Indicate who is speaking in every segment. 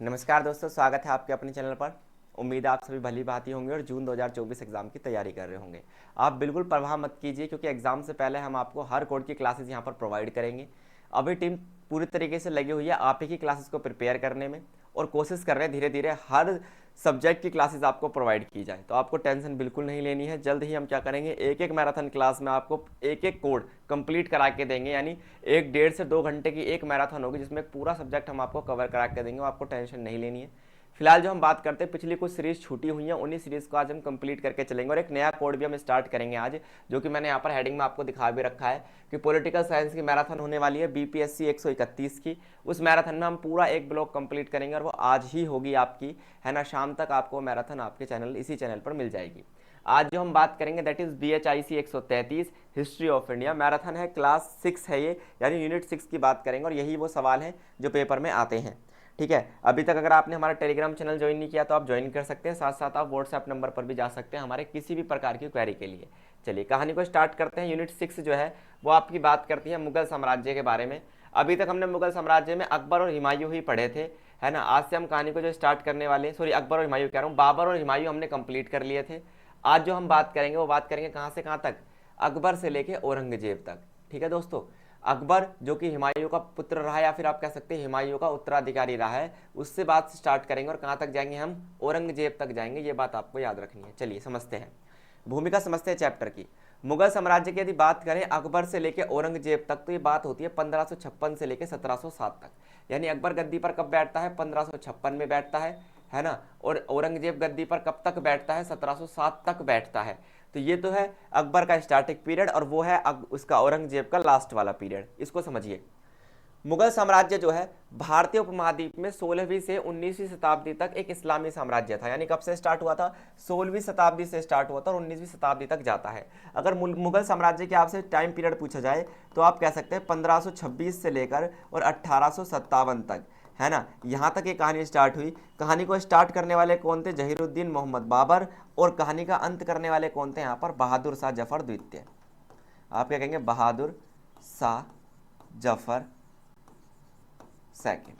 Speaker 1: नमस्कार दोस्तों, स्वागत है आपके अपने चैनल पर। उम्मीद है आप सभी भली भांति होंगे और जून 2024 एग्जाम की तैयारी कर रहे होंगे। आप बिल्कुल परवाह मत कीजिए, क्योंकि एग्जाम से पहले हम आपको हर कोड की क्लासेस यहाँ पर प्रोवाइड करेंगे। अभी टीम पूरी तरीके से लगी हुई है आप ही की क्लासेस को प्रिपेयर करने में, और कोशिश कर रहे हैं धीरे धीरे हर सब्जेक्ट की क्लासेस आपको प्रोवाइड की जाए। तो आपको टेंशन बिल्कुल नहीं लेनी है। जल्द ही हम क्या करेंगे, एक एक मैराथन क्लास में आपको एक एक कोड कंप्लीट करा के देंगे। यानी 1 डेढ़ से 2 घंटे की एक मैराथन होगी, जिसमें पूरा सब्जेक्ट हम आपको कवर करा के देंगे। आपको टेंशन नहीं लेनी है। फिलहाल जो हम बात करते हैं, पिछली कुछ सीरीज छूटी हुई हैं, उन्हीं सीरीज को आज हम कंप्लीट करके चलेंगे। और एक नया कोड भी हम स्टार्ट करेंगे आज, जो कि मैंने यहाँ पर हेडिंग में आपको दिखा भी रखा है कि पॉलिटिकल साइंस की मैराथन होने वाली है बीपीएससी 131 की। उस मैराथन में हम पूरा एक ब्लॉक कंप्लीट करेंगे, और वो आज ही होगी आपकी, है ना। शाम तक आपको मैराथन आपके चैनल, इसी चैनल पर मिल जाएगी। आज जो हम बात करेंगे that is BHIC 133 history of India marathon है, क्लास 6 है ये, यानी यूनिट 6 की बात करेंगे। और यही वो सवाल हैं जो पेपर में आते हैं। ठीक है, अभी तक अगर आपने हमारा टेलीग्राम चैनल ज्वाइन नहीं किया तो आप ज्वाइन कर सकते हैं। साथ साथ आप व्हाट्सएप नंबर पर भी जा सकते हैं हमारे किसी भी प्रकार की क्वेरी के लिए। चलिए कहानी को स्टार्ट करते हैं। यूनिट 6 जो है वो आपकी बात करती है मुगल साम्राज्य के बारे में। अभी तक हमने मुगल साम्राज्य में अकबर और हुमायूं ही पढ़े थे, है ना। आज से हम कहानी को जो स्टार्ट करने वाले हैं, सॉरी अकबर और हुमायूं कह रहा हूँ, बाबर और हुमायूं हमने कंप्लीट कर लिए थे। आज जो हम बात करेंगे वो बात करेंगे कहाँ से कहाँ तक, अकबर से लेके औरंगजेब तक। ठीक है दोस्तों, अकबर जो कि हुमायूं का पुत्र रहा है, या फिर आप कह सकते हैं हुमायूं का उत्तराधिकारी रहा है, उससे बात स्टार्ट करेंगे। और कहाँ तक जाएंगे हम, औरंगजेब तक जाएंगे। ये बात आपको याद रखनी है। चलिए समझते हैं, भूमिका समझते हैं चैप्टर की। मुगल साम्राज्य की यदि बात करें अकबर से लेकर औरंगजेब तक, तो ये बात होती है 1556 से लेकर 1707 तक। यानी अकबर गद्दी पर कब बैठता है, 1556 में बैठता है ना। और औरंगजेब गद्दी पर कब तक बैठता है, 1707 तक बैठता है। तो ये तो है अकबर का स्टार्टिंग पीरियड, और वो है उसका औरंगजेब का लास्ट वाला पीरियड। इसको समझिए। मुगल साम्राज्य जो है भारतीय उपमहाद्वीप में 16वीं से 19वीं शताब्दी तक एक इस्लामी साम्राज्य था। यानी कब से स्टार्ट हुआ था, 16वीं शताब्दी से स्टार्ट हुआ था और 19वीं शताब्दी तक जाता है। अगर मुगल साम्राज्य के आपसे टाइम पीरियड पूछा जाए तो आप कह सकते हैं 1526 से लेकर और 1857 तक, है ना। यहाँ तक ये कहानी स्टार्ट हुई। कहानी को स्टार्ट करने वाले कौन थे, जहीरुद्दीन मोहम्मद बाबर। और कहानी का अंत करने वाले कौन थे यहाँ पर, बहादुर शाह जफर द्वितीय। आप क्या कहेंगे, बहादुर शाह जफर सेकंड।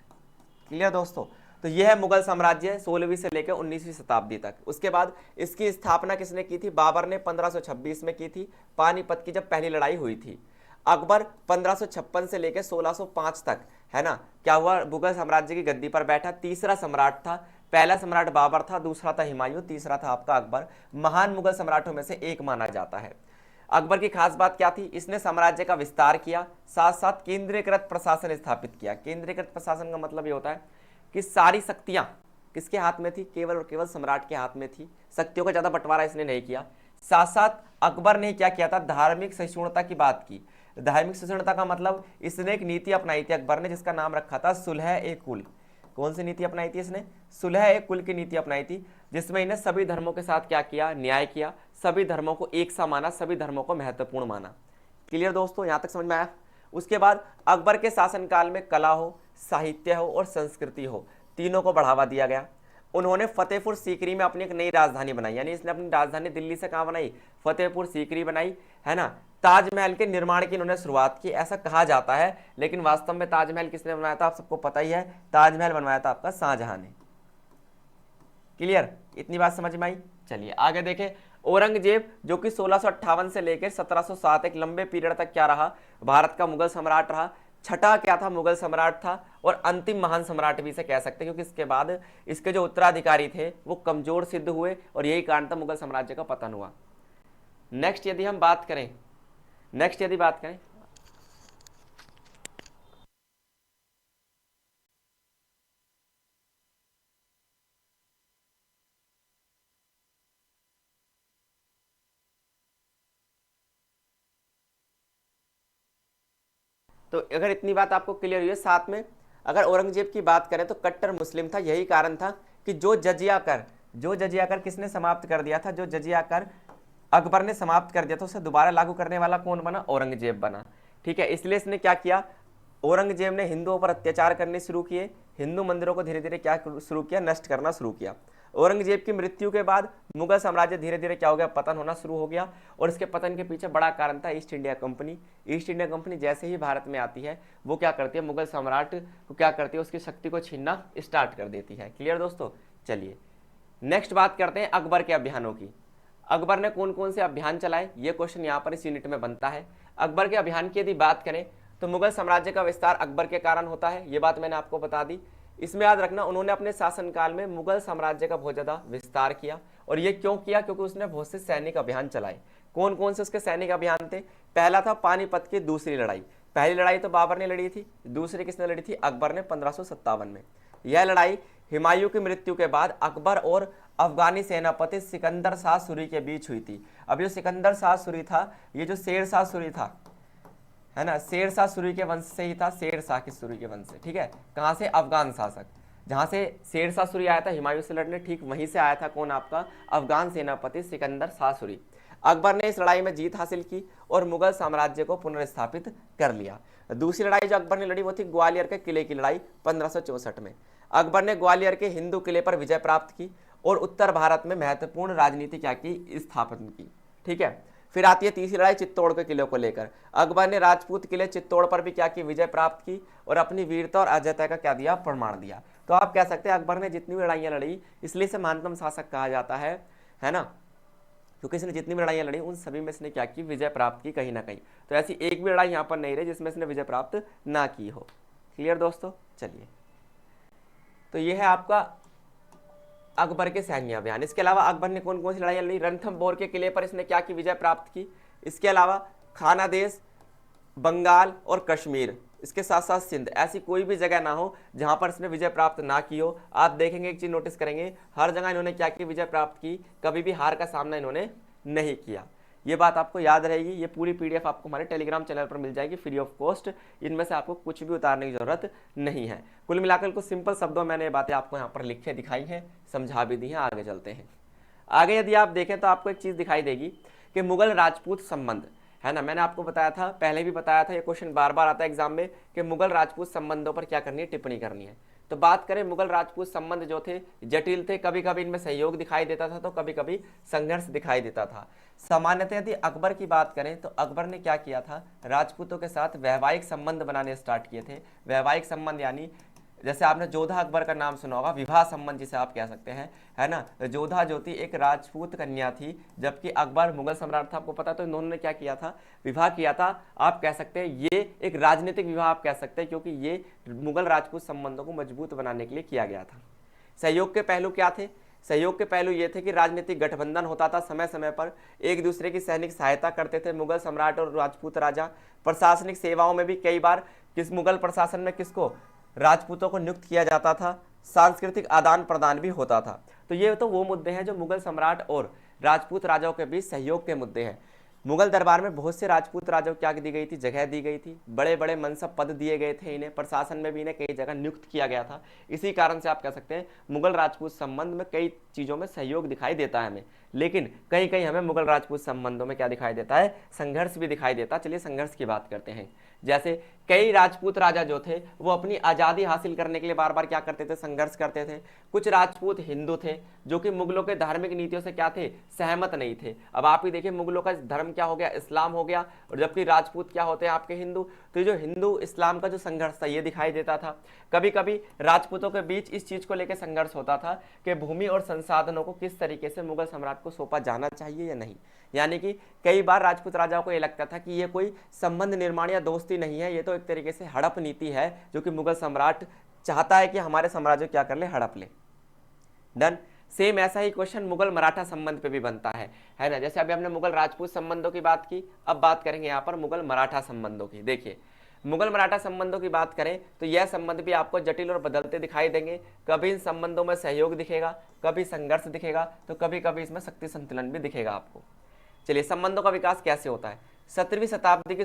Speaker 1: क्लियर दोस्तों। तो यह है मुगल साम्राज्य 16वीं से लेकर 19वीं शताब्दी तक। उसके बाद इसकी स्थापना किसने की थी, बाबर ने 1526 में की थी, पानीपत की जब पहली लड़ाई हुई थी। अकबर 1556 से लेकर 1605 तक, है ना, क्या हुआ, मुगल साम्राज्य की गद्दी पर बैठा। तीसरा सम्राट था, पहला सम्राट बाबर था, दूसरा था हुमायूं, तीसरा था आपका अकबर। महान मुगल सम्राटों में से एक माना जाता है। अकबर की खास बात क्या थी, इसने साम्राज्य का विस्तार किया, साथ साथ केंद्रीकृत प्रशासन स्थापित किया। केंद्रीकृत प्रशासन का मतलब ये होता है कि सारी शक्तियां किसके हाथ में थी, केवल और केवल सम्राट के हाथ में थी। शक्तियों का ज्यादा बंटवारा इसने नहीं किया। साथ साथ अकबर ने क्या किया था, धार्मिक सहिष्णुता की बात की। धार्मिक सहिष्णुता का मतलब इसने एक नीति अपनाई थी अकबर ने, जिसका नाम रखा था सुलह ए कुल। कौन सी नीति अपनाई थी इसने, सुलह ए कुल की नीति अपनाई थी, जिसमें इन्हें सभी धर्मों के साथ क्या किया, न्याय किया। सभी धर्मों को एक सा माना, सभी धर्मों को महत्वपूर्ण माना। क्लियर दोस्तों, यहां तक समझ में आया। उसके बाद अकबर के शासनकाल में कला हो, साहित्य हो और संस्कृति हो, तीनों को बढ़ावा दिया गया। उन्होंने फतेहपुर सीकरी में अपनी एक नई राजधानी बनाई। यानी इसने अपनी राजधानी दिल्ली से कहां बनाई, फतेहपुर सीकरी बनाई, है ना। ताजमहल के निर्माण की इन्होंने शुरुआत की, ऐसा कहा जाता है, लेकिन वास्तव में ताजमहल किसने बनवाया था, आप सबको पता ही है। ताजमहल बनवाया था आपका शाहजहां ने। क्लियर, इतनी बात समझ में आई। चलिए आगे देखें। औरंगजेब जो कि 1658 से लेकर 1707 एक लंबे पीरियड तक क्या रहा, भारत का मुगल सम्राट रहा। छठा क्या था, मुगल सम्राट था, और अंतिम महान सम्राट भी इसे कह सकते हैं, क्योंकि इसके बाद इसके जो उत्तराधिकारी थे वो कमजोर सिद्ध हुए, और यही कारण था मुगल साम्राज्य का पतन हुआ। नेक्स्ट यदि हम बात करें, नेक्स्ट यदि बात करें तो अगर इतनी बात आपको क्लियर हुई है, साथ में अगर औरंगजेब की बात करें तो कट्टर मुस्लिम था। यही कारण था कि जो जजिया कर किसने समाप्त कर दिया था, जो जजिया कर अकबर ने समाप्त कर दिया था, उसे दोबारा लागू करने वाला कौन बना, औरंगजेब बना। ठीक है, इसलिए इसने क्या किया, औरंगजेब ने हिंदुओं पर अत्याचार करने शुरू किए, हिंदू मंदिरों को धीरे धीरे क्या शुरू किया, नष्ट करना शुरू किया। औरंगजेब की मृत्यु के बाद मुगल साम्राज्य धीरे धीरे क्या हो गया, पतन होना शुरू हो गया। और इसके पतन के पीछे बड़ा कारण था east India company. East India company जैसे ही भारत में आती है वो क्या करती है, मुगल सम्राट को क्या करती है, उसकी शक्ति को छीनना स्टार्ट कर देती है। क्लियर दोस्तों। चलिए नेक्स्ट बात करते हैं अकबर के अभियानों की। अकबर ने कौन कौन से अभियान चलाए, ये क्वेश्चन यहाँ पर इस यूनिट में बनता है। अकबर के अभियान की यदि बात करें तो मुगल साम्राज्य का विस्तार अकबर के कारण होता है, ये बात मैंने आपको बता दी। इसमें याद रखना उन्होंने अपने शासनकाल में मुगल साम्राज्य का बहुत ज्यादा विस्तार किया। और ये क्यों किया, क्योंकि उसने बहुत से सैनिक अभियान चलाए। कौन कौन से उसके सैनिक अभियान थे, पहला था पानीपत की दूसरी लड़ाई। पहली लड़ाई तो बाबर ने लड़ी थी, दूसरी किसने लड़ी थी, अकबर ने 1557 में। यह लड़ाई हुमायूं की मृत्यु के बाद अकबर और अफगानी सेनापति सिकंदर शाह सूरी के बीच हुई थी। अब जो सिकंदर शाह सूरी था, ये जो शेर शाह सूरी था, है ना, शेर शाह सूरी के वंश से ही था, शेर शाह की सूरी के वंश से। ठीक है, कहाँ से, अफगान शासक। जहाँ से शेर शाह सूरी आया था हुमायूं से लड़ने, ठीक वहीं से आया था कौन, आपका अफगान सेनापति सिकंदर शाह सूरी। अकबर ने इस लड़ाई में जीत हासिल की और मुगल साम्राज्य को पुनर्स्थापित कर लिया। दूसरी लड़ाई जो अकबर ने लड़ी वो थी ग्वालियर के किले की लड़ाई 1564 में। अकबर ने ग्वालियर के हिंदू किले पर विजय प्राप्त की और उत्तर भारत में महत्वपूर्ण राजनीति क्या की, स्थापन की। ठीक है, फिर आती है तीसरी लड़ाई चित्तौड़ के किले को लेकर। अकबर ने राजपूत किले चित्तौड़ पर भी क्या की, विजय प्राप्त की और अपनी वीरता और अजयता का क्या दिया, प्रमाण दिया। तो आप कह सकते हैं अकबर ने जितनी भी लड़ाइयां लड़ी, इसलिए इसे महानतम शासक कहा जाता है ना, क्योंकि इसने जितनी भी लड़ाइयां लड़ी उन सभी में इसने क्या की, विजय प्राप्त की कहीं ना कहीं। तो ऐसी एक भी लड़ाई यहाँ पर नहीं रही जिसमें इसने विजय प्राप्त ना की हो। क्लियर दोस्तों। चलिए, तो ये है आपका अकबर के सैन्य अभियान। इसके अलावा अकबर ने कौन कौन सी लड़ाइयां लड़ी, रणथंभौर के किले पर इसने क्या की, विजय प्राप्त की। इसके अलावा खानादेश, बंगाल और कश्मीर, इसके साथ साथ सिंध, ऐसी कोई भी जगह ना हो जहां पर इसने विजय प्राप्त ना की हो। आप देखेंगे एक चीज नोटिस करेंगे, हर जगह इन्होंने क्या की, विजय प्राप्त की, कभी भी हार का सामना इन्होंने नहीं किया। ये बात आपको याद रहेगी। ये पूरी पीडीएफ आपको हमारे टेलीग्राम चैनल पर मिल जाएगी फ्री ऑफ कॉस्ट। इनमें से आपको कुछ भी उतारने की जरूरत नहीं है। कुल मिलाकर कुछ सिंपल शब्दों में मैंने ये बातें आपको यहाँ पर लिख के दिखाई हैं, समझा भी दी हैं। आगे चलते हैं। आगे यदि आप देखें तो आपको एक चीज दिखाई देगी कि मुगल राजपूत संबंध, है ना, मैंने आपको बताया था, पहले भी बताया था, ये क्वेश्चन बार बार आता है एग्जाम में कि मुगल राजपूत संबंधों पर क्या करनी है, टिप्पणी करनी है। तो बात करें, मुगल राजपूत संबंध जो थे जटिल थे, कभी कभी इनमें सहयोग दिखाई देता था तो कभी कभी संघर्ष दिखाई देता था। सामान्यतः यदि अकबर की बात करें तो अकबर ने क्या किया था, राजपूतों के साथ वैवाहिक संबंध बनाने स्टार्ट किए थे। वैवाहिक संबंध यानी जैसे आपने जोधा अकबर का नाम सुना होगा, विवाह संबंध जिसे आप कह सकते हैं, है ना। जोधा जो थी एक राजपूत कन्या थी, जबकि अकबर मुगल सम्राट था, आपको पता। तो इन्होंने क्या किया था, विवाह किया था। आप कह सकते हैं ये एक राजनीतिक विवाह आप कह सकते हैं, क्योंकि ये मुगल राजपूत संबंधों को मजबूत बनाने के लिए किया गया था। सहयोग के पहलू क्या थे, सहयोग के पहलू ये थे कि राजनीतिक गठबंधन होता था, समय समय पर एक दूसरे की सैनिक सहायता करते थे मुगल सम्राट और राजपूत राजा। प्रशासनिक सेवाओं में भी कई बार किस मुगल प्रशासन में किसको, राजपूतों को नियुक्त किया जाता था। सांस्कृतिक आदान प्रदान भी होता था। तो ये तो वो मुद्दे हैं जो मुगल सम्राट और राजपूत राजाओं के बीच सहयोग के मुद्दे हैं। मुगल दरबार में बहुत से राजपूत राजाओं को क्या दी गई थी, जगह दी गई थी, बड़े बड़े मनसब पद दिए गए थे इन्हें, प्रशासन में भी इन्हें कई जगह नियुक्त किया गया था। इसी कारण से आप कह सकते हैं मुगल राजपूत संबंध में कई चीज़ों में सहयोग दिखाई देता है हमें, लेकिन कहीं कहीं हमें मुगल राजपूत संबंधों में क्या दिखाई देता है, संघर्ष भी दिखाई देता है। चलिए संघर्ष की बात करते हैं। जैसे कई राजपूत राजा जो थे वो अपनी आज़ादी हासिल करने के लिए बार बार क्या करते थे, संघर्ष करते थे। कुछ राजपूत हिंदू थे जो कि मुगलों के धार्मिक नीतियों से क्या थे, सहमत नहीं थे। अब आप ही देखिए, मुगलों का धर्म क्या हो गया, इस्लाम हो गया, और जबकि राजपूत क्या होते हैं आपके, हिंदू। तो जो हिंदू इस्लाम का जो संघर्ष था ये दिखाई देता था। कभी कभी राजपूतों के बीच इस चीज को लेकर संघर्ष होता था कि भूमि और संसाधनों को किस तरीके से मुगल सम्राट को सौंपा जाना चाहिए या नहीं। यानी कि कई बार राजपूत राजाओं को यह लगता था कि ये कोई संबंध निर्माण या दोस्ती नहीं है, ये तो एक तरीके से हड़प नीति है, जो कि मुगल सम्राट चाहता है कि हमारे साम्राज्य क्या कर ले, हड़प ले। डन। सेम ऐसा ही क्वेश्चन मुगल मराठा संबंध पे भी बनता है ना। जैसे अभी हमने मुगल राजपूत संबंधों की बात की, अब बात करेंगे यहाँ पर मुगल मराठा संबंधों की। देखिए, मुगल मराठा संबंधों की बात करें तो यह संबंध भी आपको जटिल और बदलते दिखाई देंगे। कभी इन संबंधों में सहयोग दिखेगा, कभी संघर्ष दिखेगा, तो कभी कभी इसमें शक्ति संतुलन भी दिखेगा आपको। चलिए, संबंधों का विकास कैसे होता है। 17वीं शताब्दी की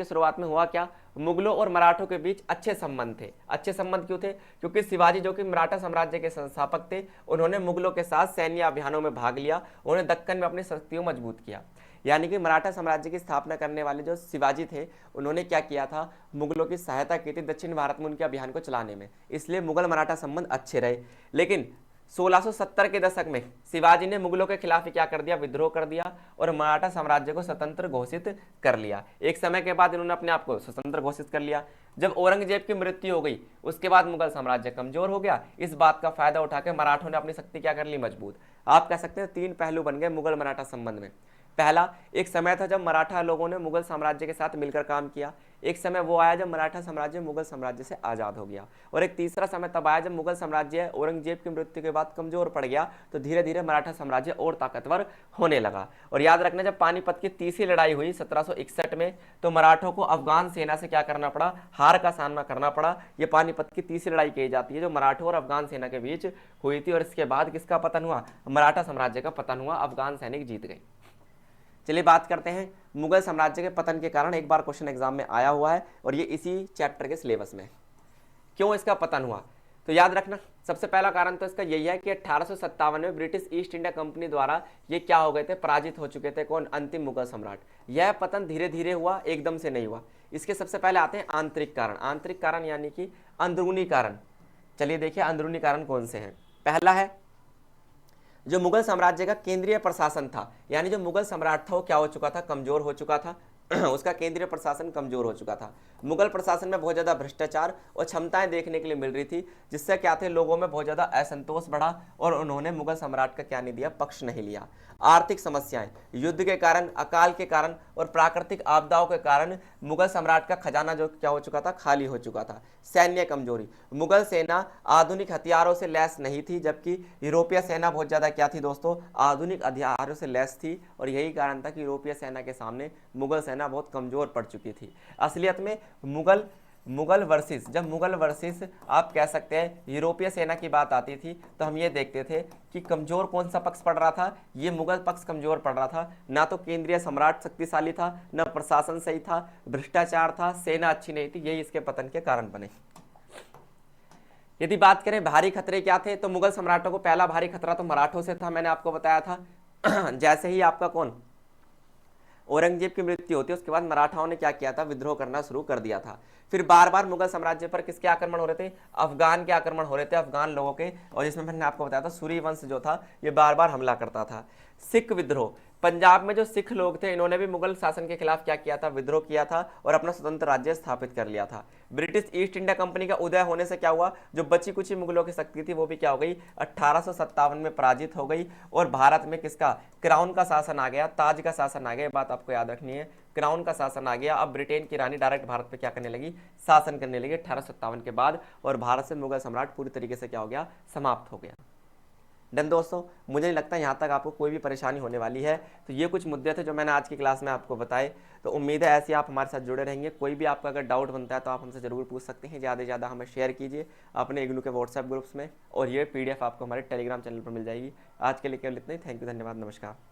Speaker 1: शुरुआत में हुआ क्या, मुगलों और मराठों के बीच अच्छे संबंध थे। अच्छे संबंध क्यों थे, क्योंकि शिवाजी जो कि मराठा साम्राज्य के संस्थापक थे, उन्होंने मुगलों के साथ सैन्य अभियानों में भाग लिया, उन्होंने दक्कन में अपनी शक्तियों मजबूत किया। यानी कि मराठा साम्राज्य की स्थापना करने वाले जो शिवाजी थे, उन्होंने क्या किया था, मुगलों की सहायता की थी दक्षिण भारत में उनके अभियान को चलाने में, इसलिए मुगल मराठा संबंध अच्छे रहे। लेकिन 1670 के दशक में शिवाजी ने मुगलों के खिलाफ क्या कर दिया, विद्रोह कर दिया और मराठा साम्राज्य को स्वतंत्र घोषित कर लिया। एक समय के बाद इन्होंने अपने आप को स्वतंत्र घोषित कर लिया। जब औरंगजेब की मृत्यु हो गई, उसके बाद मुगल साम्राज्य कमजोर हो गया। इस बात का फायदा उठा के मराठों ने अपनी शक्ति क्या कर ली, मजबूत। आप कह सकते हैं 3 पहलू बन गए मुगल मराठा संबंध में। पहला, एक समय था जब मराठा लोगों ने मुगल साम्राज्य के साथ मिलकर काम किया। एक समय वो आया जब मराठा साम्राज्य मुगल साम्राज्य से आज़ाद हो गया। और एक तीसरा समय तब आया जब मुगल साम्राज्य औरंगजेब की मृत्यु के बाद कमजोर पड़ गया, तो धीरे धीरे मराठा साम्राज्य और ताकतवर होने लगा। और याद रखना, जब पानीपत की तीसरी लड़ाई हुई 1761 में, तो मराठों को अफगान सेना से क्या करना पड़ा, हार का सामना करना पड़ा। ये पानीपत की तीसरी लड़ाई कही जाती है जो मराठों और अफगान सेना के बीच हुई थी। और इसके बाद किसका पतन हुआ, मराठा साम्राज्य का पतन हुआ, अफगान सैनिक जीत गए। चलिए बात करते हैं मुगल साम्राज्य के पतन के कारण। एक बार क्वेश्चन एग्जाम में आया हुआ है और ये इसी चैप्टर के सिलेबस में, क्यों इसका पतन हुआ। तो याद रखना, सबसे पहला कारण तो इसका यही है कि 1857 में ब्रिटिश ईस्ट इंडिया कंपनी द्वारा ये क्या हो गए थे, पराजित हो चुके थे। कौन, अंतिम मुगल सम्राट। यह पतन धीरे धीरे हुआ, एकदम से नहीं हुआ। इसके सबसे पहले आते हैं आंतरिक कारण। आंतरिक कारण यानी कि अंदरूनी कारण। चलिए देखिए अंदरूनी कारण कौन से हैं। पहला है जो मुगल साम्राज्य का केंद्रीय प्रशासन था, यानी जो मुगल सम्राट था वो क्या हो चुका था, कमजोर हो चुका था। उसका केंद्रीय प्रशासन कमजोर हो चुका था। मुगल प्रशासन में बहुत ज़्यादा भ्रष्टाचार और क्षमताएं देखने के लिए मिल रही थी, जिससे क्या थे, लोगों में बहुत ज़्यादा असंतोष बढ़ा और उन्होंने मुगल सम्राट का क्या नहीं दिया, पक्ष नहीं लिया। आर्थिक समस्याएं, युद्ध के कारण, अकाल के कारण और प्राकृतिक आपदाओं के कारण मुगल सम्राट का खजाना जो क्या हो चुका था, खाली हो चुका था। सैन्य कमजोरी, मुगल सेना आधुनिक हथियारों से लैस नहीं थी, जबकि यूरोपीय सेना बहुत ज़्यादा क्या थी दोस्तों, आधुनिक हथियारों से लैस थी। और यही कारण था कि यूरोपीय सेना के सामने मुगल सेना बहुत कमजोर पड़ चुकी थी। असलियत में मुगल वर्सेस, जब मुगल वर्सेस आप कह सकते हैं यूरोपीय सेना की बात आती थी, तो हम ये देखते थे कि कमजोर कौन सा पक्ष पड़ रहा था, ये मुगल पक्ष कमजोर पड़ रहा था। ना तो केंद्रीय सम्राट शक्तिशाली था, ना प्रशासन सही था, भ्रष्टाचार था, सेना अच्छी नहीं थी। यही इसके पतन के कारण बने। यदि बात करें भारी खतरे क्या थे, तो मुगल सम्राटों को पहला भारी खतरा तो मराठों से था, मैंने आपको बताया था। जैसे ही आपका कौन, औरंगजेब की मृत्यु होती है, उसके बाद मराठाओं ने क्या किया था, विद्रोह करना शुरू कर दिया था। फिर बार बार मुगल साम्राज्य पर किसके आक्रमण हो रहे थे, अफगान के आक्रमण हो रहे थे, अफगान लोगों के। और जिसमें मैंने आपको बताया था सूरी वंश जो था ये बार बार हमला करता था। सिख विद्रोह, पंजाब में जो सिख लोग थे इन्होंने भी मुगल शासन के खिलाफ क्या किया था, विद्रोह किया था और अपना स्वतंत्र राज्य स्थापित कर लिया था। ब्रिटिश ईस्ट इंडिया कंपनी का उदय होने से क्या हुआ, जो बची कुची मुगलों की शक्ति थी वो भी क्या हो गई, 1857 में पराजित हो गई। और भारत में किसका, क्राउन का शासन आ गया, ताज का शासन आ गया। बात आपको याद रखनी है, क्राउन का शासन आ गया। अब ब्रिटेन की रानी डायरेक्ट भारत पे क्या करने लगी, शासन करने लगी 1857 के बाद। और भारत से मुगल सम्राट पूरी तरीके से क्या हो गया, समाप्त हो गया। डन दोस्तों, मुझे नहीं लगता यहाँ तक आपको कोई भी परेशानी होने वाली है। तो ये कुछ मुद्दे थे जो मैंने आज की क्लास में आपको बताए। तो उम्मीद है ऐसे आप हमारे साथ जुड़े रहेंगे। कोई भी आपका अगर डाउट बनता है तो आप हमसे ज़रूर पूछ सकते हैं। ज़्यादा से ज़्यादा हमें शेयर कीजिए अपने इग्नू के व्हाट्सएप ग्रुप्स में, और ये PDF आपको हमारे टेलीग्राम चैनल पर मिल जाएगी। आज के लिए केवल इतना ही। थैंक यू, धन्यवाद, नमस्कार।